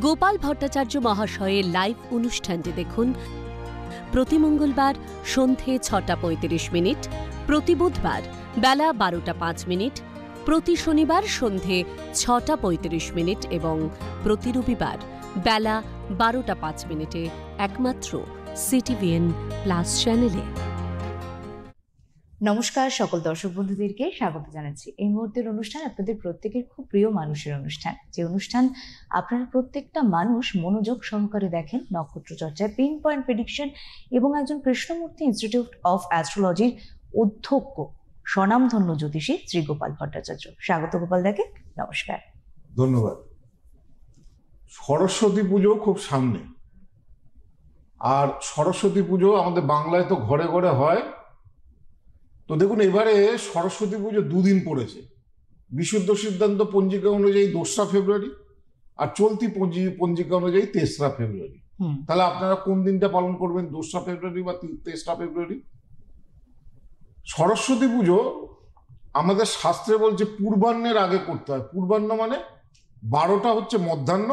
গোপাল ভট্টাচার্য মহাশয়ের লাইভ অনুষ্ঠানটি দেখুন প্রতি মঙ্গলবার সন্ধে 6:35, প্রতি বুধবার বেলা 12:05, প্রতি শনিবার সন্ধে 6:35 এবং প্রতি রবিবার বেলা 12:05 একমাত্র সিটিভিএন প্লাস চ্যানেলে। নমস্কার সকল দর্শক বন্ধুদেরকে স্বাগত জানাচ্ছি এই মুহূর্তের অনুষ্ঠান আপনাদের প্রত্যেকের খুব প্রিয় মানুষের অনুষ্ঠান, যে অনুষ্ঠান আপনারা প্রত্যেকটা মানুষ মনোযোগ সহকারে দেখেন। নক্ষত্র চর্চায় পিন পয়েন্ট প্রেডিকশন এবং একজন কৃষ্ণমূর্তি ইনস্টিটিউট অফ অ্যাস্ট্রোলজির অধ্যক্ষ স্বনামধন্য জ্যোতিষী শ্রী গোপাল ভট্টাচার্য। স্বাগত গোপাল দাকে, নমস্কার। ধন্যবাদ। সরস্বতী পুজো খুব সামনে, আর সরস্বতী পুজো আমাদের বাংলায় তো ঘরে ঘরে হয়। তো দেখুন, এবারে সরস্বতী পুজো দুদিন পড়েছে। বিশুদ্ধ সিদ্ধান্ত পঞ্জিকা অনুযায়ী 2রা ফেব্রুয়ারি, আর চলতি পঞ্জিকা অনুযায়ী 3রা ফেব্রুয়ারি। তাহলে আপনারা কোন দিনটা পালন করবেন, 2রা ফেব্রুয়ারি বা 3রা ফেব্রুয়ারি? সরস্বতী পুজো আমাদের শাস্ত্রে বলছে পূর্বাহ্নের আগে করতে হয়। পূর্বাহ্ন মানে 12টা হচ্ছে মধ্যাহ্ন,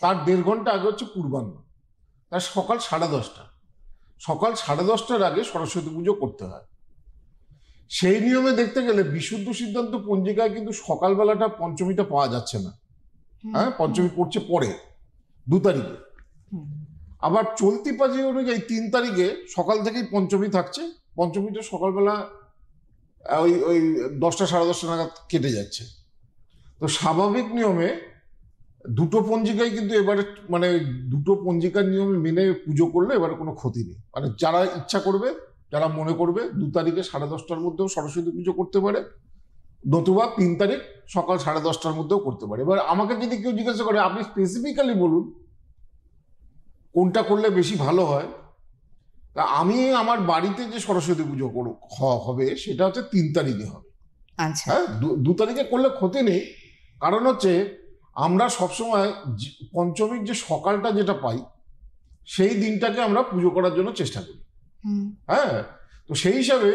তার 1.5 ঘন্টা আগে হচ্ছে পূর্বাহ্ন, তার সকাল 10:30। সকাল 10:30টার আগে সরস্বতী পুজো করতে হয়। সেই নিয়মে দেখতে গেলে বিশুদ্ধ সিদ্ধান্ত পঞ্জিকায় কিন্তু সকালবেলাটা পঞ্চমীটা পাওয়া যাচ্ছে না। হ্যাঁ, পঞ্চমী পড়ছে পরে 2 তারিখে। আবার চলতি পাঁজি অনুযায়ী 3 তারিখে সকাল থেকেই পঞ্চমী থাকছে। পঞ্চমীটা সকালবেলা ওই 10টা 10:30 নাগাদ কেটে যাচ্ছে। তো স্বাভাবিক নিয়মে দুটো পঞ্জিকায় কিন্তু এবারে মানে দুটো পঞ্জিকার নিয়মে মেনে পুজো করলে এবারে কোনো ক্ষতি নেই। মানে যারা ইচ্ছা করবে, যারা মনে করবে 2 তারিখে 10:30টার মধ্যেও সরস্বতী পুজো করতে পারে, নতুবা 3 তারিখ সকাল 10:30টার মধ্যেও করতে পারে। এবার আমাকে যদি কেউ জিজ্ঞাসা করে আপনি স্পেসিফিক্যালি বলুন কোনটা করলে বেশি ভালো হয়, তা আমি আমার বাড়িতে যে সরস্বতী পুজো হবে সেটা হচ্ছে 3 তারিখে হবে। আচ্ছা, হ্যাঁ, 2 তারিখে করলে ক্ষতি নেই। কারণ হচ্ছে আমরা সবসময় পঞ্চমীর যে সকালটা যেটা পাই সেই দিনটাকে আমরা পুজো করার জন্য চেষ্টা করি। হ্যাঁ, তো সেই হিসাবে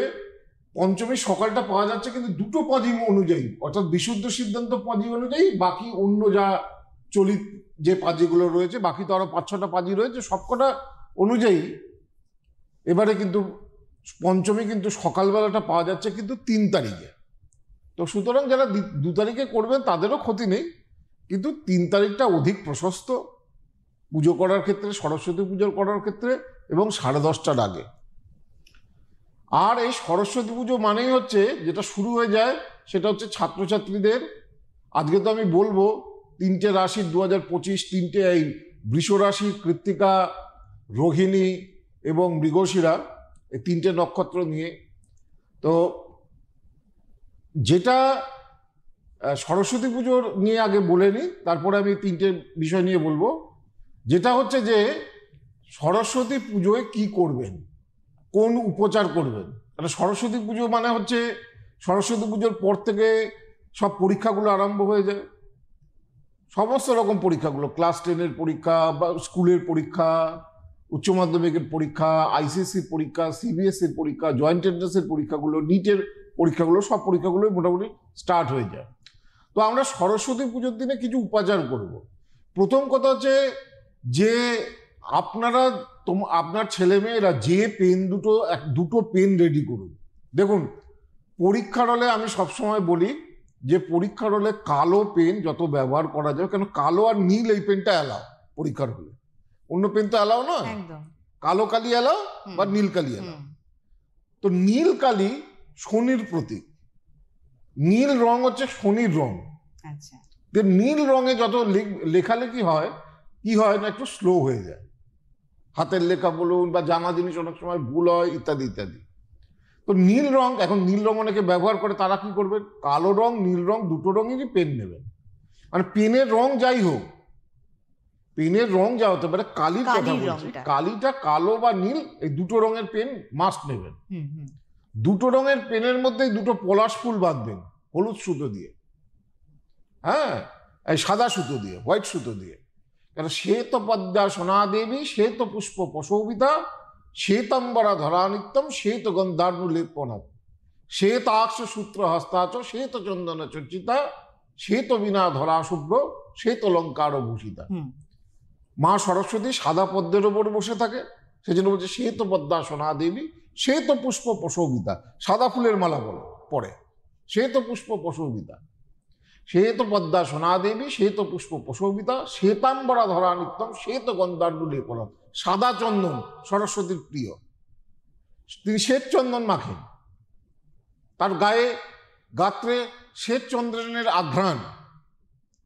পঞ্চমীর সকালটা পাওয়া যাচ্ছে, কিন্তু দুটো পাঁজি অনুযায়ী, অর্থাৎ বিশুদ্ধ সিদ্ধান্ত পাঁজি অনুযায়ী। বাকি অন্য যা চলিত যে পাঁজিগুলো রয়েছে, বাকি তো আরো 5-6টা পাঁজি রয়েছে, সবকটা অনুযায়ী এবারে কিন্তু পঞ্চমী কিন্তু সকালবেলাটা পাওয়া যাচ্ছে কিন্তু 3 তারিখে। তো সুতরাং যারা 2 তারিখে করবেন তাদেরও ক্ষতি নেই, কিন্তু 3 তারিখটা অধিক প্রশস্ত পুজো করার ক্ষেত্রে, সরস্বতী পুজো করার ক্ষেত্রে, এবং 10:30টার আগে। আর এই সরস্বতী পুজো মানেই হচ্ছে যেটা শুরু হয়ে যায় সেটা হচ্ছে ছাত্রছাত্রীদের। আজকে তো আমি বলবো 3টে রাশির 2025, 3টে এই বৃষ রাশি, কৃত্তিকা, রোহিণী এবং মৃগশিরা, এই 3টে নক্ষত্র নিয়ে। তো যেটা সরস্বতী পুজোর নিয়ে আগে বলে নিই, তারপরে আমি 3টে বিষয় নিয়ে বলবো। যেটা হচ্ছে যে সরস্বতী পুজোয় কি করবেন, কোন উপচার করবেন। কারণ সরস্বতী পুজো মানে হচ্ছে সরস্বতী পুজোর পর থেকে সব পরীক্ষাগুলো আরম্ভ হয়ে যায়। সমস্ত রকম পরীক্ষাগুলো, ক্লাস 10-এর পরীক্ষা বা স্কুলের পরীক্ষা, উচ্চ মাধ্যমিকের পরীক্ষা, আইসিএসসির পরীক্ষা, সিবিএসসির পরীক্ষা, জয়েন্ট এন্ট্রান্সের পরীক্ষাগুলো, নিটের পরীক্ষাগুলো, সব পরীক্ষাগুলোই মোটামুটি স্টার্ট হয়ে যায়। তো আমরা সরস্বতী পুজোর দিনে কিছু উপাচার করব। প্রথম কথা হচ্ছে যে আপনার ছেলেমেয়েরা যে পেন দুটো পেন রেডি করুন। দেখুন, পরীক্ষার হলে আমি সবসময় বলি যে পরীক্ষার হলে কালো পেন যত ব্যবহার করা যায়, কেন কালো আর নীল এই পেনটা অ্যালাও পরীক্ষার হলে, অন্য পেন তো অ্যালাও নয়। কালো কালি অ্যালাও বা নীল কালি অ্যালাও। তো নীল কালি শনির প্রতীক, নীল রং হচ্ছে শনির রং। নীল রঙে যত লেখালেখি হয় কি হয় না, একটু স্লো হয়ে যায়। হাতের লেখা বলুন বা জানা জিনিস অনেক সময় ভুল হয়, ইত্যাদি ইত্যাদি। তো নীল রং, এখন নীল রং অনেকে ব্যবহার করে, তারা কি করবে, কালো রং নীল রং দুটো রঙেরই পেন নেবেন। মানে পেনের রং যাই হোক, পেনের রং যা হতে পারে, কালির কথা বলছি, কালিটা কালো বা নীল এই দুটো রঙের পেন মাস্ট নেবেন। দুটো রঙের পেনের মধ্যে দুটো পলাশ ফুল বাঁধবেন হলুদ সুতো দিয়ে, হ্যাঁ, এই সাদা সুতো দিয়ে, হোয়াইট সুতো দিয়ে। কারণ শ্বেত পদ্মা সোনা দেবী, শ্বেত পুষ্প পশোভিতা, শ্বেতাম্বরা ধরা নিত্যম, শ্বেত গন্ধার্ণুলেপনা, শ্বেতাক্ষ সূত্র হস্তাচ, শ্বেত চন্দন চর্চিতা, শ্বেত বিনা ধরা শুভ্র, শ্বেত অলঙ্কার ভূষিতা। মা সরস্বতী সাদা পদ্মের ওপর বসে থাকে, সেই জন্য বলছে শ্বেত পদ্মাসনা দেবী শ্বেত পুষ্প প্রশোভিতা, সাদা ফুলের মালা বলে পরে, শ্বেত পুষ্প প্রশোভিতা, শ্বেত পদ্মাসনা দেবী শ্বেত পুষ্প প্রশোভিতা শ্বেতাম্বরা ধরা নিত্যম শ্বেত গন্ধাণ্ডুলে করা। সাদা চন্দন সরস্বতীর প্রিয়, তিনি শ্বেত চন্দন মাখেন, তার গায়ে গাত্রে শ্বেত চন্দ্রনের আঘ্রাণ।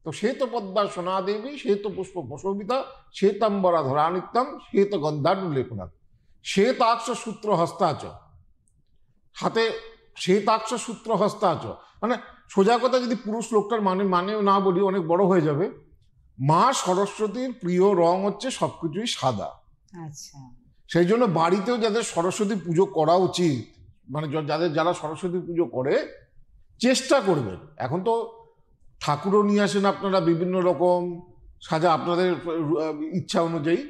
তো শ্বেত পদ্মাসনা দেবী শ্বেত পুষ্প প্রশোভিতা শ্বেতাম্বরা ধরা নিত্যম শ্বেত গন্ধাণ্ডুলে করা। শ্বেতাক্ষ সূত্র হস্তাচ, হাতে শ্বেতাক্ষ সূত্র হস্তাচ, মানে সোজা কথা যদি পুরুষ লোকটার মানেও না বলি, অনেক বড় হয়ে যাবে। মা সরস্বতীর প্রিয় রং হচ্ছে সবকিছুই সাদা। আচ্ছা, সেই জন্য বাড়িতেও যাদের সরস্বতী পুজো করা উচিত, মানে যারা সরস্বতী পুজো করে, চেষ্টা করবেন। এখন তো ঠাকুরও নিয়ে আসেন আপনারা বিভিন্ন রকম সাজা, আপনাদের ইচ্ছা অনুযায়ী।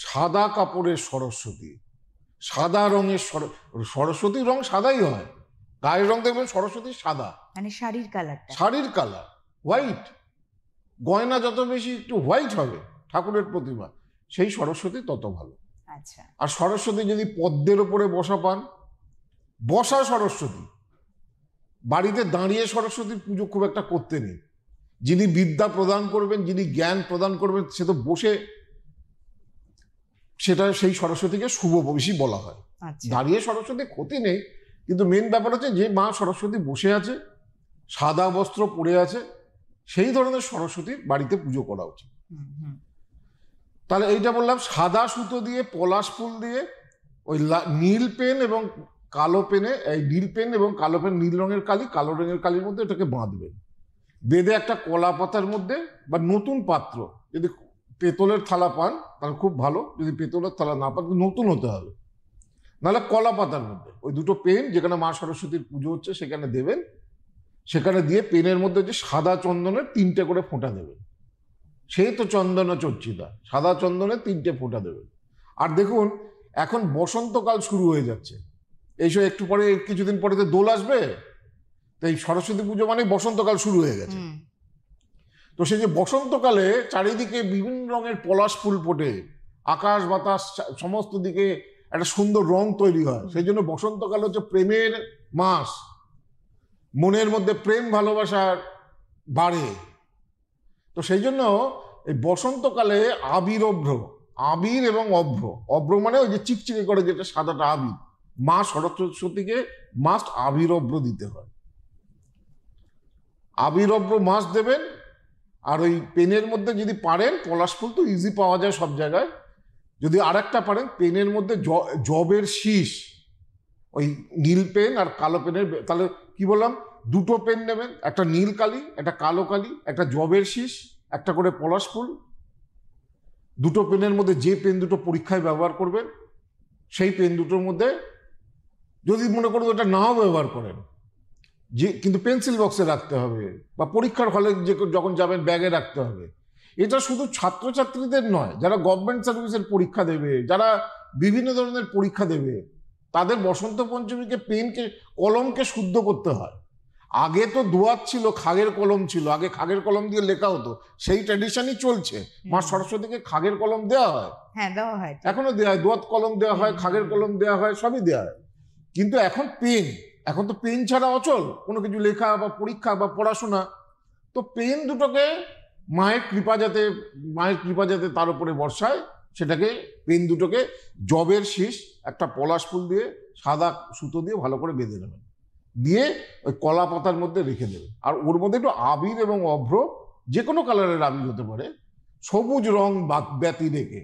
সাদা কাপড়ের সরস্বতী, সাদা রঙের সরস্বতীর রং সাদাই হয়, গায়ের রং দেখবেন সরস্বতী সাদা, মানে শাড়ির কালারটা, শাড়ির কালার হোয়াইট, গয়না যত বেশি একটু হোয়াইট হবে ঠাকুরের প্রতিমা, সেই সরস্বতী তত ভালো। আচ্ছা, আর সরস্বতী যদি পদ্মের ওপরে বসা পান, বসা সরস্বতী, বাড়িতে দাঁড়িয়ে সরস্বতীর পুজো খুব একটা করতে নেই। যিনি বিদ্যা প্রদান করবেন, যিনি জ্ঞান প্রদান করবেন, সে তো বসে, সেটা সেই সরস্বতীকে শুভ বেশি বলা হয়। দাঁড়িয়ে সরস্বতী ক্ষতি নেই, কিন্তু মেন ব্যাপার হচ্ছে যে মা সরস্বতী বসে আছে, সাদা বস্ত্র পরে আছে, সেই ধরনের সরস্বতীর বাড়িতে পুজো করা উচিত। তাহলে এইটা বললাম, সাদা সুতো দিয়ে পলাশ ফুল দিয়ে ওই নীল পেন এবং কালো পেনে, এই নীল পেন এবং কালো পেন, নীল রঙের কালি কালো রঙের কালির মধ্যে এটাকে বাঁধবেন। বেঁধে একটা কলা পাতার মধ্যে বা নতুন পাত্র, যদি পেতলের থালা পান তাহলে খুব ভালো, যদি পেতলের থালা না পান নতুন হতে হবে, নাহলে কলা পাতার মধ্যে ওই দুটো পেন, যেখানে মা সরস্বতীর পুজো হচ্ছে সেখানে দেবেন। সেখানে দিয়ে পেনের মধ্যে যে সাদা চন্দনের 3টে করে ফোঁটা দেবেন, সেই তো চন্দন চর্চিতা, সাদা চন্দনের 3টে ফোঁটা দেবেন। আর দেখুন এখন বসন্তকাল শুরু হয়ে যাচ্ছে, এইসব একটু পরে কিছুদিন পরে তো দোল আসবে, তো এই সরস্বতী পুজো মানে বসন্তকাল শুরু হয়ে গেছে। তো সেই যে বসন্তকালে চারিদিকে বিভিন্ন রঙের পলাশ ফুল ফোটে, আকাশ বাতাস সমস্ত দিকে একটা সুন্দর রং তৈরি হয়। সেই জন্য বসন্তকাল হচ্ছে প্রেমের মাস, মনের মধ্যে প্রেম ভালোবাসার বাড়ে। তো সেই জন্য এই বসন্তকালে আবির অভ্র, আবির এবং অভ্র, অভ্র মানে ওই যে চিকচিকে করে যেটা সাদাটা আবির, মা সরস্বতীকে মাস্ট আবির অভ্র দিতে হয়। আবির অভ্র মাস্ট দেবেন। আর ওই পেনের মধ্যে যদি পারেন, পলাশ ফুল তো ইজি পাওয়া যায় সব জায়গায়, যদি আরেকটা পারেন পেনের মধ্যে জবের শীষ, ওই নীল পেন আর কালো পেনের, তাহলে কি বললাম, দুটো পেন নেবেন, একটা নীল কালি, একটা কালো কালি, একটা জবের শীষ, একটা করে পলাশ ফুল। দুটো পেনের মধ্যে যে পেন দুটো পরীক্ষায় ব্যবহার করবেন, সেই পেন দুটোর মধ্যে যদি মনে করুন ওটা নাও ব্যবহার করেন, যে কিন্তু পেন্সিল বক্সে রাখতে হবে, বা পরীক্ষার হলে যে যখন যাবেন ব্যাগে রাখতে হবে। এটা শুধু ছাত্রছাত্রীদের নয়, যারা গভর্নমেন্ট সার্ভিসের পরীক্ষা দেবে, যারা বিভিন্ন ধরনের পরীক্ষা দেবে, তাদের বসন্ত পঞ্চমীকে পেনকে, কলমকে শুদ্ধ করতে হয়। আগে তো দোয়াত ছিল, খাগের কলম ছিল, আগে খাগের কলম দিয়ে লেখা হতো, সেই ট্র্যাডিশনই চলছে। মা সরস্বতীকে খাগের কলম দেওয়া হয়, হ্যাঁ দেওয়া হয়, এখনো দেওয়া হয়, দোয়াত কলম দেওয়া হয়, খাগের কলম দেওয়া হয়, সবই দেওয়া হয়। কিন্তু এখন পেন, এখন তো পেন ছাড়া অচল কোনো কিছু লেখা বা পরীক্ষা বা পড়াশোনা। তো পেন দুটোকে মায়ের কৃপা যাতে তার উপরে বর্ষায়, সেটাকে পেন দুটোকে জবের শীষ, একটা পলাশ ফুল দিয়ে সাদা সুতো দিয়ে ভালো করে বেঁধে নেবেন, দিয়ে ওই কলা পাতার মধ্যে রেখে দেবেন। আর ওর মধ্যে একটু আবির এবং অভ্র, যে কোনো কালারের আবির হতে পারে, সবুজ রং ব্যতি রেখে।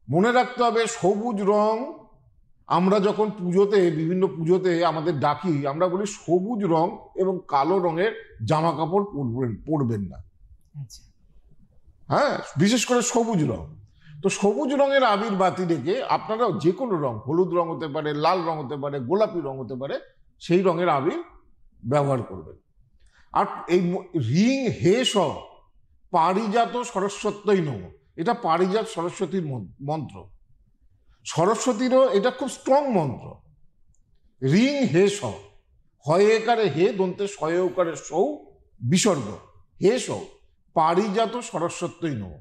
মনে রাখতে হবে সবুজ রং, আমরা যখন পুজোতে, বিভিন্ন পুজোতে আমাদের ডাকি, আমরা বলি সবুজ রং এবং কালো রঙের জামা কাপড় পরবেন না। হ্যাঁ, বিশেষ করে সবুজ রং। তো সবুজ রঙের আবির বাতি রেখে আপনারা যে কোনো রং, হলুদ রং হতে পারে, লাল রং হতে পারে, গোলাপি রং হতে পারে, সেই রঙের আবির ব্যবহার করবেন। আর এই রিং হেস পারিজাত সরস্বত্যই নম, এটা পারিজাত সরস্বতীর মন্ত্র। সরস্বতীরও এটা খুব স্ট্রং মন্ত্র। রিং হেস, হয়ে একারে হে, দন্তে শয়ে ওকারে সৌ, বিসর্গ, হেস পারিজাত সরস্বত্যই নম।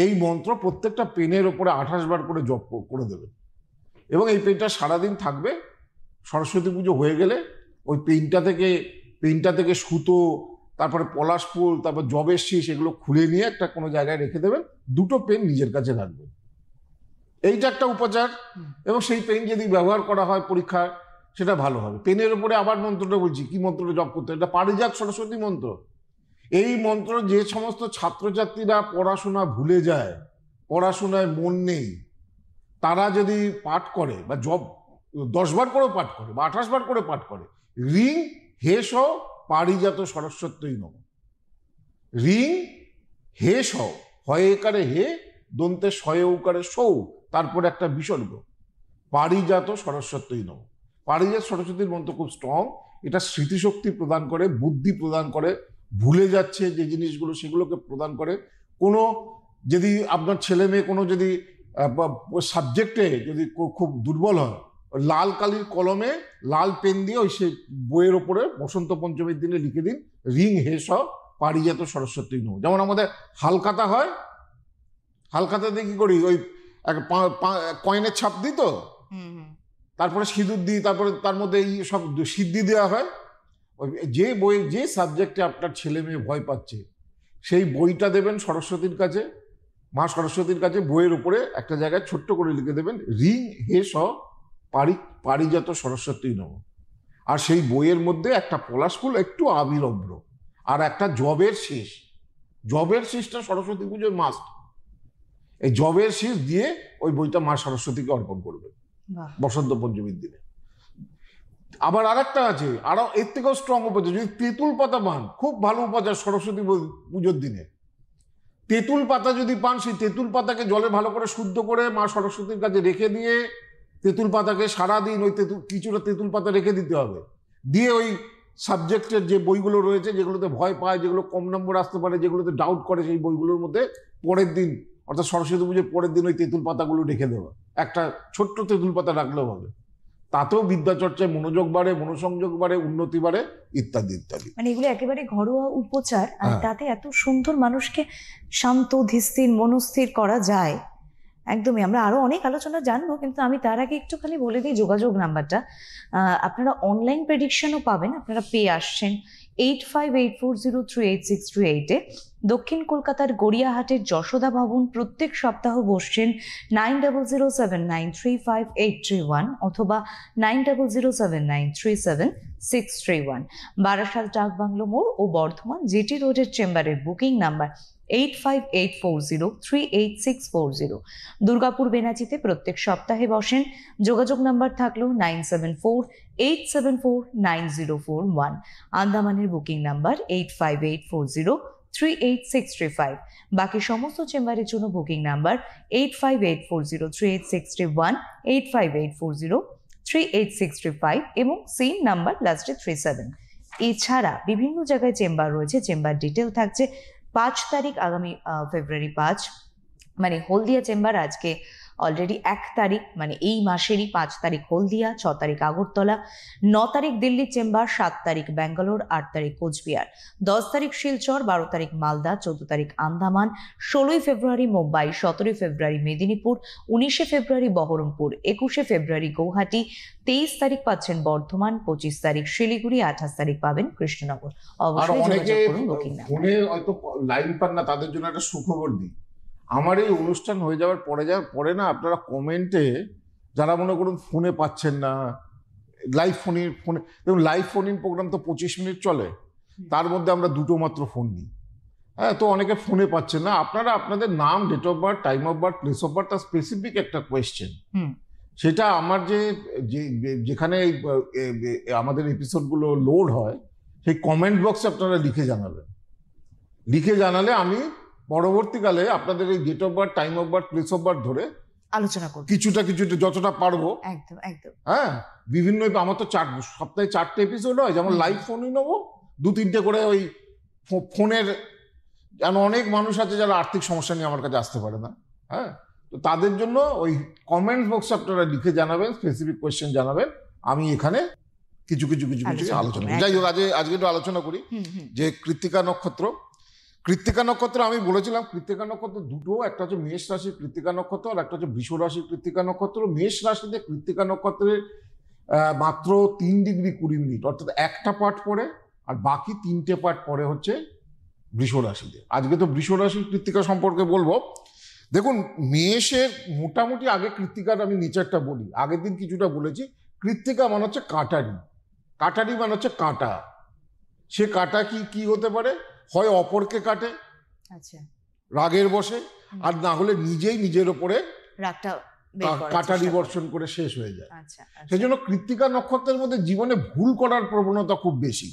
এই মন্ত্র প্রত্যেকটা পেনের ওপরে 28 বার করে জপ করে দেবেন এবং এই পেনটা সারাদিন থাকবে। সরস্বতী পুজো হয়ে গেলে ওই পেনটা থেকে সুতো, তারপরে পলাশ ফুল, তারপর জবের শীষ, এগুলো খুলে নিয়ে একটা কোনো জায়গায় রেখে দেবেন। দুটো পেন নিজের কাছে রাখবেন। এইটা একটা উপচার। এবং সেই পেন যদি ব্যবহার করা হয় পরীক্ষায়, সেটা ভালো হবে। পেনের উপরে আবার মন্ত্রটা বলছি, কি মন্ত্রটা জপ করতে, এটা পারিজাত সরস্বতী মন্ত্র। এই মন্ত্র যে সমস্ত ছাত্রছাত্রীরা পড়াশোনা ভুলে যায়, পড়াশোনায় মন নেই, তারা যদি পাঠ করে বা 10 বার করেও পাঠ করে বা 28 বার করে পাঠ করে, রিং হেস পারিজাত সরস্বতী নম, রিং হেস, হয়ে একারে হে, দন্তে শয়ে উকারে সৌ, তারপরে একটা বিসর্গ, পারিজাত সরস্বতী নম। পারিজাত সরস্বতীর মন্ত্র খুব স্ট্রং। এটা স্মৃতিশক্তি প্রদান করে, বুদ্ধি প্রদান করে, ভুলে যাচ্ছে যে জিনিসগুলো সেগুলোকে প্রদান করে। কোনো যদি আপনার ছেলে মেয়ে কোনো যদি সাবজেক্টে যদি খুব দুর্বল হয়, লাল কালির কলমে লাল পেন দিয়ে ওই সেই বইয়ের ওপরে বসন্ত পঞ্চমীর দিনে লিখে দিন, রিং হেস পারিজাত সরস্বতী নম। যেমন আমাদের হালখাতা হয়, হালখাতাতে কি করি, ওই কয়েনের ছাপ দিই, তো তারপরে সিঁদুর দিই, তারপরে তার মধ্যে এই সব সিদ্ধি দেওয়া হয়। যে বই, যে সাবজেক্টে আপনার ছেলে মেয়ে ভয় পাচ্ছে, সেই বইটা দেবেন সরস্বতীর কাছে, মা সরস্বতীর কাছে। বইয়ের উপরে একটা জায়গায় ছোট্ট করে লিখে দেবেন, রিং হেস পারিজাত সরস্বতী নম। আর সেই বইয়ের মধ্যে একটা পলাশ ফুল, একটু আবির অভ্র, আর একটা জবের শীষ। জবের শীষটা সরস্বতী পুজোর মাস্ট। এই জবের শীষ দিয়ে ওই বইটা মা সরস্বতীকে অর্পণ করবে বসন্ত পঞ্চমীর দিনে। আবার আরেকটা আছে, আরো এর থেকেও স্ট্রং উপচার, যদি তেঁতুল পাতা পান, খুব ভালো উপচার সরস্বতী পুজোর দিনে। তেঁতুল পাতা যদি পান, সেই তেঁতুল পাতাকে জলে ভালো করে শুদ্ধ করে মা সরস্বতীর কাছে রেখে দিয়ে, তেঁতুল পাতাকে সারাদিন ওই কিছুটা তেঁতুল পাতা রেখে দিতে হবে, দিয়ে ওই সাবজেক্টের যে বইগুলো রয়েছে, যেগুলোতে ভয় পায়, যেগুলো কম নম্বর আসতে পারে, যেগুলোতে ডাউট করে, সেই বইগুলোর মধ্যে পরের দিন, অর্থাৎ সরস্বতী পুজোর পরের দিন ওই তেঁতুল পাতাগুলো রেখে দেওয়া। একটা ছোট্ট তেঁতুল পাতা রাখলেও হবে। তাতেও বিদ্যাচর্চায় মনোযোগ বাড়ে, মনোসংযোগ বাড়ে, উন্নতি বাড়ে, ইত্যাদি ইত্যাদি। মানে এগুলো একেবারে ঘরোয়া উপচার, আর তাতে এত সুন্দর মানুষকে শান্ত, ধীরস্থির, মনস্থির করা যায়। একদমই। আমরা আরো অনেক আলোচনা জানবো, কিন্তু আমি তার আগে একটুখানি বলে দিই যোগাযোগ নাম্বারটা। আপনারা অনলাইন প্রেডিকশনও পাবেন, আপনারা পেয়ে আসছেন 8584038638-এ। দক্ষিণ কলকাতার গড়িয়াহাটের যশোদা ভবন প্রত্যেক সপ্তাহ বসছেন 9007935831 অথবা 9007937631। বারাসাত ডাকবাংলো মোড় ও বর্ধমান জিটি রোডের চেম্বারের বুকিং নাম্বার 8584038640। দুর্গাপুর বেনাচিতে প্রত্যেক সপ্তাহে বসেন, যোগাযোগ নাম্বার থাকলো 9748749041। আন্দামানের বুকিং নাম্বার 8584038635। বাকি সমস্ত চেম্বারের জন্য বুকিং নাম্বার 8584038631, 8584038635 এবং সিম নাম্বার লাস্টে 37। এছাড়া বিভিন্ন জায়গায় চেম্বার রয়েছে, চেম্বার ডিটেল থাকছে। 5 তারিখ, আগামী ফেব্রুয়ারি 5, মানে হলদিয়া চেম্বার আজকে অলরেডি 1 তারিখ, মানে এই মাসেরই 5 তারিখ হলদিয়া, 6 তারিখ আগরতলা, 9 তারিখ দিল্লি চেম্বার, 7 তারিখ ব্যাঙ্গালোর, 8 তারিখ কোচবিহার, 10 তারিখ শিলচর, 12 তারিখ মালদা, 14 তারিখ আন্দামান, 16 ফেব্রুয়ারি মুম্বাই, 17 ফেব্রুয়ারি মেদিনীপুর, 19 ফেব্রুয়ারি বহরমপুর, 21 ফেব্রুয়ারি গৌহাটি, 23 তারিখ পাচ্ছেন বর্ধমান, 25 তারিখ শিলিগুড়ি, 28 তারিখ পাবেন কৃষ্ণনগর। অবশ্যই যোগাযোগ করুন বুকিং নাম্বার। ফোনে হয়তো লাইন পান না, তাদের জন্য একটা সুখবর দিই। আমার এই অনুষ্ঠান হয়ে যাওয়ার পরে না, আপনারা কমেন্টে যারা মনে করুন ফোনে পাচ্ছেন না, ফোনে দেখুন, লাইভ ফোন ইন প্রোগ্রাম তো 25 মিনিট চলে, তার মধ্যে আমরা 2টো মাত্র ফোন নিই। হ্যাঁ, তো অনেকে ফোনে পাচ্ছেন না। আপনারা আপনাদের নাম, date of birth, time of birth, place of birth, তার স্পেসিফিক একটা কোয়েশ্চেন, সেটা আমার যেখানে আমাদের এপিসোডগুলো লোড হয়, সেই কমেন্ট বক্সে আপনারা লিখে জানাবেন। লিখে জানালে আমি পরবর্তীকালে আপনাদের এই date of birth, time of birth, place of birth ধরে আলোচনা করব, কিছুটা যতটা পারবো। একদম একদম। হ্যাঁ, বিভিন্ন, আমার তো সপ্তাহে 4টে এপিসোড হয়, যেমন লাইভ ফোনই নেবো 2-3টে করে। ওই ফোনের, যেন অনেক মানুষ আছে যারা আর্থিক সমস্যা নিয়ে আমার কাছে আসতে পারে না। হ্যাঁ, তো তাদের জন্য ওই কমেন্ট বক্সে আপনারা লিখে জানাবেন, স্পেসিফিক কোয়েশ্চেন জানাবেন, আমি এখানে কিছু আলোচনা করি। যাই হোক, আজকে একটু আলোচনা করি যে কৃত্তিকা নক্ষত্র। কৃত্তিকা নক্ষত্র আমি বলেছিলাম, কৃত্তিকা নক্ষত্র দুটো, একটা হচ্ছে মেষ রাশির কৃত্তিকা নক্ষত্র আর একটা হচ্ছে বৃষ রাশির কৃত্তিকা নক্ষত্র। মেষ রাশিতে কৃত্তিকা নক্ষত্রের মাত্র 3°20', অর্থাৎ একটা পার্ট পড়ে, আর বাকি 3টে পার্ট পড়ে হচ্ছে বৃষ রাশিতে। আজকে তো বৃষ রাশির কৃত্তিকা সম্পর্কে বলবো। দেখুন, মেষের মোটামুটি আগে কৃত্তিকার আমি নেচারটা বলি, আগের দিন কিছুটা বলেছি। কৃত্তিকা মানে হচ্ছে কাটারি, কাটারি মানে হচ্ছে কাঁটা। সে কাঁটা কি হতে পারে, হয় অপরকে কাটে আচ্ছা, রাগের বসে, আর না হলে নিজেই নিজের ওপরে রাগটা কাটারি বর্ষণ করে শেষ হয়ে যায়। আচ্ছা, সেই জন্য কৃত্তিকা নক্ষত্রের মধ্যে জীবনে ভুল করার প্রবণতা খুব বেশি,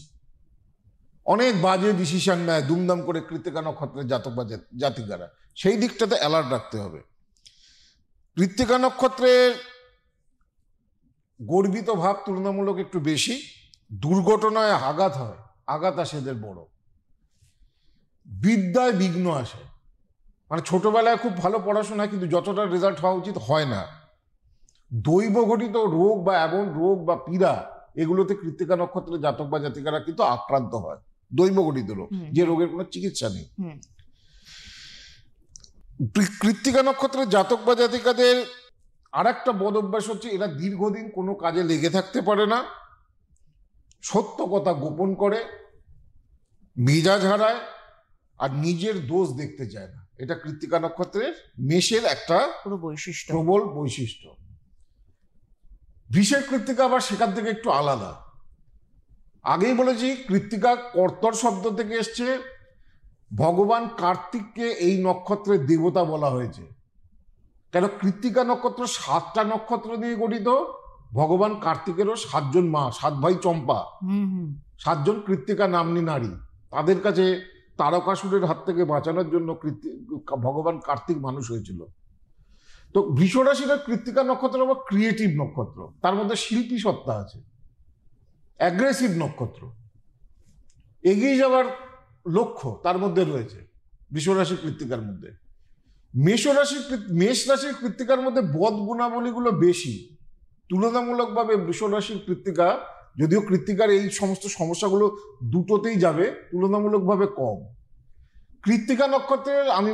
অনেক বাজে ডিসিশন নেয় দুমদাম করে কৃত্তিকা নক্ষত্রের জাতক বা জাতিকারা। সেই দিকটাতে অ্যালার্ট রাখতে হবে। কৃত্তিকা নক্ষত্রের গর্বিত ভাব তুলনামূলক একটু বেশি, দুর্ঘটনায় আঘাত হয়, আঘাত আসে এদের বড়, বিদ্যায় বিঘ্ন আসে, মানে ছোটবেলায় খুব ভালো পড়াশোনা কিন্তু যতটা রেজাল্ট হওয়া উচিত হয় না। দৈব ঘটিত রোগ বা এমন রোগ বা পীড়া, এগুলোতে কৃত্তিকা নক্ষত্রের জাতক বা জাতিকারা কিন্তু আক্রান্ত হয়, দৈব ঘটিত রোগ, যে রোগের কোনো চিকিৎসা নেই। কৃত্তিকা নক্ষত্রের জাতক বা জাতিকাদের আর একটা বদ অভ্যাস হচ্ছে, এরা দীর্ঘদিন কোনো কাজে লেগে থাকতে পারে না, সত্য কথা গোপন করে, মেজাজ হারায়, আর নিজের দোষ দেখতে চায় না। এটা কৃত্তিকা নক্ষত্রের মেষের একটা প্রবল বৈশিষ্ট্য। বৃষের কৃত্তিকা আবার সেখান থেকে একটু আলাদা। আগেই বলেছি, কৃত্তিকা কর্তর শব্দ থেকে এসছে। ভগবান কার্তিককে এই নক্ষত্রের দেবতা বলা হয়েছে। কেন, কৃত্তিকা নক্ষত্র 7টা নক্ষত্র নিয়ে গঠিত। ভগবান কার্তিকেরও 7জন মা, 7 ভাই চম্পা, 7জন কৃত্তিকা নাম্নী নারী। তাদের কাছে তারকাসুরের হাত থেকে বাঁচানোর জন্য ভগবান কার্তিক মানুষ হয়েছিল। তো বৃষ রাশির কৃত্তিকা নক্ষত্র আবার ক্রিয়েটিভ নক্ষত্র, তার মধ্যে শিল্পী সত্তা আছে, অ্যাগ্রেসিভ নক্ষত্র, এগিয়ে যাওয়ার লক্ষ্য তার মধ্যে রয়েছে বৃষ রাশির কৃত্তিকার মধ্যে। মেষ রাশির কৃত্তিকার মধ্যে বদ গুণাবলীগুলো বেশি তুলনামূলকভাবে। বৃষ রাশির কৃত্তিকা, যদিও কৃত্তিকার এই সমস্ত সমস্যাগুলো দুটোতেই যাবে, তুলনামূলকভাবে কম। কৃত্তিকা নক্ষত্রের আমি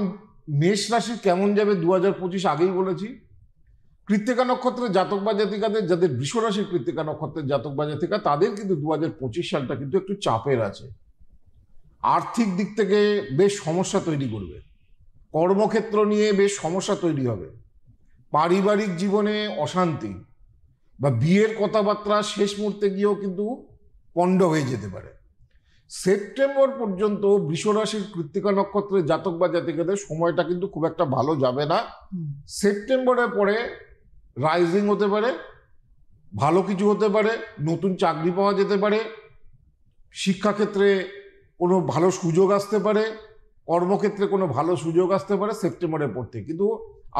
মেষ রাশির কেমন যাবে 2025 আগেই বলেছি। কৃত্তিকা নক্ষত্রের জাতক বা জাতিকাদের, যাদের বৃষ রাশির কৃত্তিকা নক্ষত্রের জাতক বা জাতিকা, তাদের কিন্তু 2025 সালটা কিন্তু একটু চাপের আছে। আর্থিক দিক থেকে বেশ সমস্যা তৈরি করবে, কর্মক্ষেত্র নিয়ে বেশ সমস্যা তৈরি হবে, পারিবারিক জীবনে অশান্তি বা বিয়ের কথাবার্তা শেষ মুহূর্তে গিয়েও কিন্তু পণ্ড হয়ে যেতে পারে। সেপ্টেম্বর পর্যন্ত বৃষ রাশির কৃত্তিকা নক্ষত্রের জাতক বা জাতিকাদের সময়টা কিন্তু খুব একটা ভালো যাবে না। সেপ্টেম্বরের পরে রাইজিং হতে পারে, ভালো কিছু হতে পারে, নতুন চাকরি পাওয়া যেতে পারে, শিক্ষাক্ষেত্রে কোনো ভালো সুযোগ আসতে পারে, কর্মক্ষেত্রে কোনো ভালো সুযোগ আসতে পারে সেপ্টেম্বরের পর থেকে। কিন্তু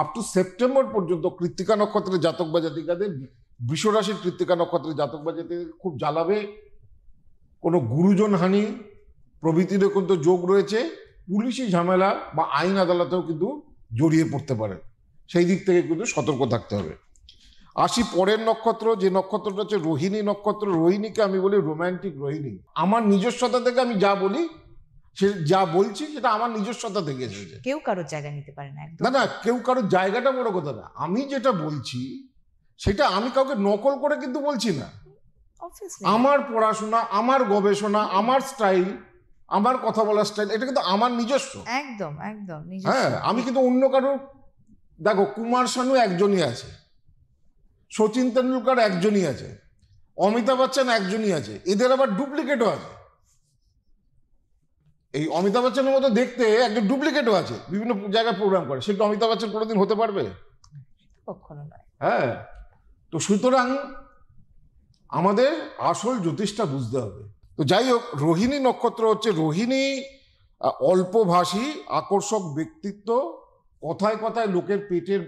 আপ টু সেপ্টেম্বর পর্যন্ত কৃত্তিকা নক্ষত্রের জাতক বা জাতিকাদের, বৃষ রাশির কৃত্তিকা নক্ষত্রের জাতক বা জাতিকাদের খুব জ্বালাবে। কোনো গুরুজন হানি প্রভৃতিরও কিন্তু যোগ রয়েছে। পুলিশি ঝামেলা বা আইন আদালতেও কিন্তু জড়িয়ে পড়তে পারে, সেই দিক থেকে কিন্তু সতর্ক থাকতে হবে। আসি পরের নক্ষত্র, যে নক্ষত্রটা হচ্ছে রোহিণী নক্ষত্র। রোহিণীকে আমি বলি রোম্যান্টিক রোহিণী। আমার নিজস্বতা থেকে আমি যা বলি, সে যা বলছি সেটা আমার নিজস্বতা থেকে এসেছে। কেউ কারোর জায়গা নিতে পারে না। না, কেউ কারোর জায়গাটা বড় কথা না। আমি যেটা বলছি সেটা আমি কাউকে নকল করে কিন্তু বলছি না। আমার পড়াশোনা, আমার গবেষণা, আমার স্টাইল, আমার কথা বলার স্টাইল, এটা কিন্তু আমার নিজস্ব। একদম একদম। হ্যাঁ, আমি কিন্তু অন্য কারোর, দেখো কুমার শানু একজনই আছে, সচিন তেন্ডুলকার একজনই আছে, অমিতাভ বচ্চন একজনই আছে, এদের আবার ডুপ্লিকেটও আছে। এই অমিতাভ বচ্চনের মতো দেখতে একজন ডুপ্লিকেটও আছে, বিভিন্ন জায়গায় প্রোগ্রাম করে। সে কি অমিতাভ বচ্চন কোনোদিন হতে পারবে? কখনো নয়। হ্যাঁ, তো সুতরাং আমাদের আসল জ্যোতিষটা বুঝতে হবে। তো যাই হোক, রোহিণী নক্ষত্র হচ্ছে, রোহিণী অল্পভাষী, আকর্ষক ব্যক্তিত্ব, কথায় কথায় লোকের পেটের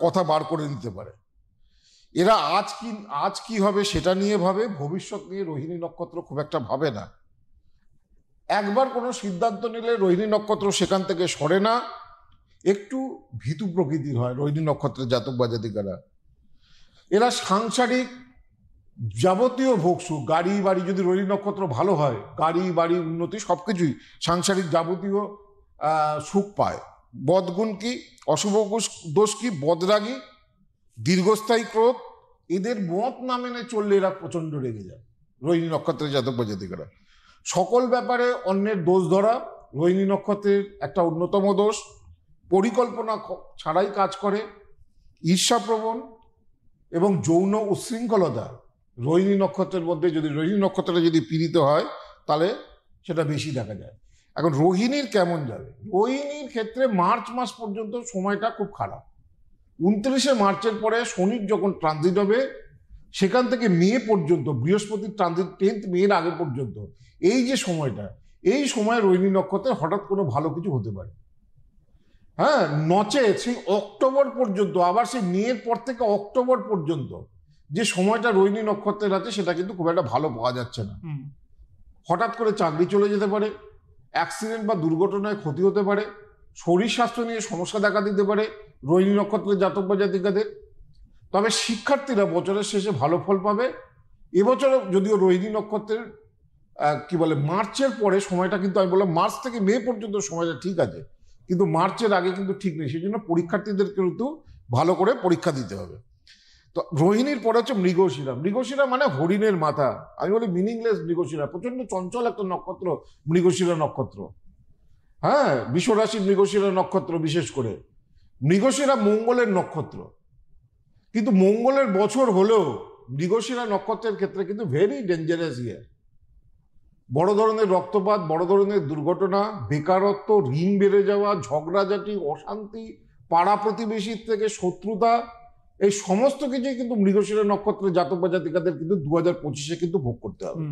কথা বার করে দিতে পারে। এরা আজ কি হবে সেটা নিয়ে ভাবে, ভবিষ্যৎ নিয়ে রোহিণী নক্ষত্র খুব একটা ভাবে না। একবার কোনো সিদ্ধান্ত নিলে রোহিণী নক্ষত্র সেখান থেকে সরে না। একটু ভীতু প্রকৃতির হয় রোহিণী নক্ষত্রের জাতক বা জাতিকারা। এরা সাংসারিক যাবতীয় ভোগসুখ, গাড়ি বাড়ি, যদি রোহিণী নক্ষত্র ভালো হয় গাড়ি বাড়ি উন্নতি সবকিছুই সাংসারিক যাবতীয় সুখ পায়। বদগুণ কি, অশুভ দোষ কি, বদরাগী, দীর্ঘস্থায়ী ক্রোধ, এদের মত না মেনে চললে এরা প্রচণ্ড রেগে যায়। রোহিণী নক্ষত্রের জাতক বা জাতিকারা সকল ব্যাপারে অন্যের দোষ ধরা রোহিণী নক্ষত্রের একটা অন্যতম দোষ। পরিকল্পনা ছাড়াই কাজ করে, ঈর্ষাপ্রবণ এবং যৌন উচ্ছৃঙ্খলতা রোহিণী নক্ষত্রের মধ্যে, যদি রোহিণী নক্ষত্রে যদি পীড়িত হয় তাহলে সেটা বেশি দেখা যায়। এখন রোহিণীর কেমন যাবে? রোহিণীর ক্ষেত্রে মার্চ মাস পর্যন্ত সময়টা খুব খারাপ। 29শে মার্চের পরে শনির যখন ট্রানজিট হবে, সেখান থেকে মে পর্যন্ত, বৃহস্পতির ট্রানজিট 10th মে এর আগে পর্যন্ত এই যে সময়টা, এই সময় রোহিণী নক্ষত্রে হঠাৎ কোনো ভালো কিছু হতে পারে। হ্যাঁ, নচে সেই অক্টোবর পর্যন্ত, আবার সেই মেয়ের পর থেকে অক্টোবর পর্যন্ত যে সময়টা রোহিণী নক্ষত্রের আছে সেটা কিন্তু খুব একটা ভালো পাওয়া যাচ্ছে না। হঠাৎ করে চাকরি চলে যেতে পারে, অ্যাক্সিডেন্ট বা দুর্ঘটনায় ক্ষতি হতে পারে, শরীর স্বাস্থ্য নিয়ে সমস্যা দেখা দিতে পারে রোহিণী নক্ষত্রের জাতক বা জাতিকাদের। তবে শিক্ষার্থীরা বছরের শেষে ভালো ফল পাবে। এবছর যদিও রোহিণী নক্ষত্রের মার্চের পরে সময়টা, কিন্তু আমি বললাম মার্চ থেকে মে পর্যন্ত সময়টা ঠিক আছে, কিন্তু মার্চের আগে কিন্তু ঠিক নেই। সেই জন্য পরীক্ষার্থীদের কিন্তু ভালো করে পরীক্ষা দিতে হবে। তো রোহিণীর পরে হচ্ছে মৃগশিরা। মৃগশিরা মানে হরিণের মাথা, আমি বলি মিনিংলেস মৃগশিরা, প্রচন্ড চঞ্চল একটা নক্ষত্র মৃগশিরা নক্ষত্র। হ্যাঁ, বিশ্বরাশির মৃগশিরা নক্ষত্র বিশেষ করে। মৃগশিরা মঙ্গলের নক্ষত্র, কিন্তু মঙ্গলের বছর হলেও মৃগশিরা নক্ষত্রের ক্ষেত্রে কিন্তু ভেরি ডেঞ্জারাস ইয়ার। বড় ধরনের রক্তপাত, বড় ধরনের দুর্ঘটনা, বেকারত্ব, ঋণ বেড়ে যাওয়া, ঝগড়াঝাটি, অশান্তি, পাড়া প্রতিবেশীর থেকে শত্রুতা, এই সমস্ত কিছুই কিন্তু মৃগশিরা নক্ষত্রের জাতক বা জাতিকাদের কিন্তু 2025-এ কিন্তু ভোগ করতে হবে।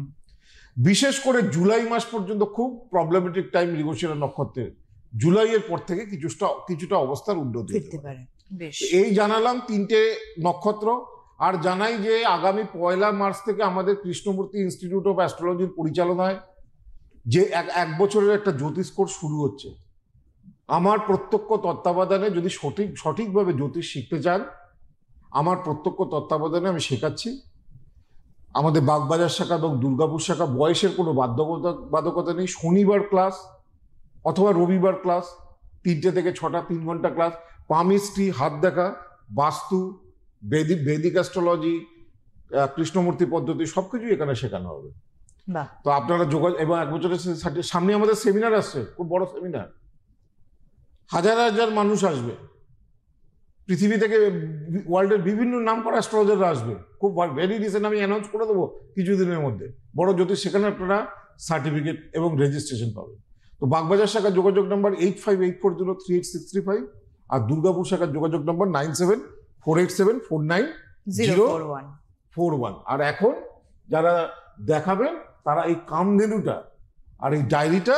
বিশেষ করে জুলাই মাস পর্যন্ত খুব প্রবলেমেটিক টাইম মৃগশিরা নক্ষত্রের। জুলাইয়ের পর থেকে কিছুটা অবস্থার উন্নতি হতে পারে। এই জানালাম 3টে নক্ষত্র। আর জানাই যে আগামী 1 মার্চ থেকে আমাদের কৃষ্ণমূর্তি ইনস্টিটিউট অফ অ্যাস্ট্রোলজির পরিচালনায় যে এক বছরের একটা জ্যোতিষ কোর্স শুরু হচ্ছে। আমার প্রত্যক্ষ তত্ত্বাবধানে, যদি সঠিকভাবে জ্যোতিষ শিখতে চান, আমার প্রত্যক্ষ তত্ত্বাবধানে আমি শেখাচ্ছি। আমাদের বাগবাজার শাখা এবং দুর্গাপুর শাখা, বয়সের কোনো বাধ্যকতা নেই। শনিবার ক্লাস অথবা রবিবার ক্লাস, 3টে থেকে 6টা 3 ঘন্টা ক্লাস। পামিস্ট্রি, হাত দেখা, বাস্তু, বৈদিক অ্যাস্ট্রোলজি, কৃষ্ণমূর্তি পদ্ধতি সবকিছুই এখানে শেখানো হবে। তো আপনারা এবং 1 বছরের সামনে আমাদের সেমিনার আসছে, খুব বড় সেমিনার, হাজার হাজার মানুষ আসবে পৃথিবী থেকে, ওয়ার্ল্ডের বিভিন্ন নাম করা অ্যাস্ট্রোলজাররা আসবে। খুব ভেরি রিসেন্ট আমি অ্যানাউন্স করে দেবো কিছুদিনের মধ্যে। বড় জ্যোতিষ সেখানে আপনারা সার্টিফিকেট এবং রেজিস্ট্রেশন পাবেন। তো বাগবাজার শাখার যোগাযোগ নম্বর 8584038635, আর দুর্গাপুর শাখার যোগাযোগ নম্বর 9748749041। আর এখন যারা দেখাবেন তারা এই কামধেনুটা আর এই ডায়েরিটা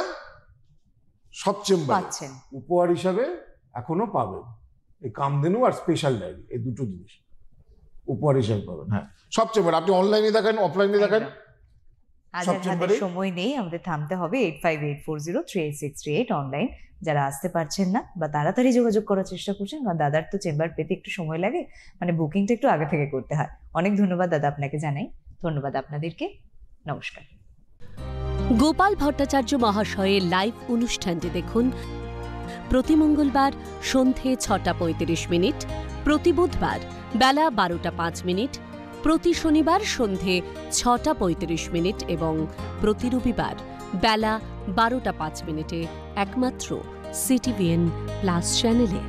সব চেম্বারে উপহার হিসাবে এখনো পাবেন। এই কামধেনু আর স্পেশাল ডায়েরি, এই দুটো জিনিস উপহার হিসাবে পাবেন। হ্যাঁ, সব চেম্বারে। আপনি অনলাইনে দেখেন, অফলাইনে দেখেন, সব চেম্বারে। সময় নেই, আমাদের থামতে হবে। 8584038638 অনলাইন। যারা আসতে পারছেন না বা তাড়াতাড়ি যোগাযোগ করার চেষ্টা করছেন, কারণ দাদার তো চেম্বার পেতে একটু সময় লাগে, মানে বুকিংটা একটু আগে থেকে করতে হয়। অনেক ধন্যবাদ দাদা, আপনাকে জানাই। ধন্যবাদ আপনাদেরকে, নমস্কার। গোপাল ভট্টাচার্য মহাশয়ের লাইভ অনুষ্ঠানটি দেখুন প্রতি মঙ্গলবার সন্ধে 6:35, প্রতি বুধবার বেলা 12:05, প্রতি শনিবার সন্ধে 6:35 এবং প্রতি রবিবার বেলা 12:05 একমাত্র CTVN+ চ্যানেলে।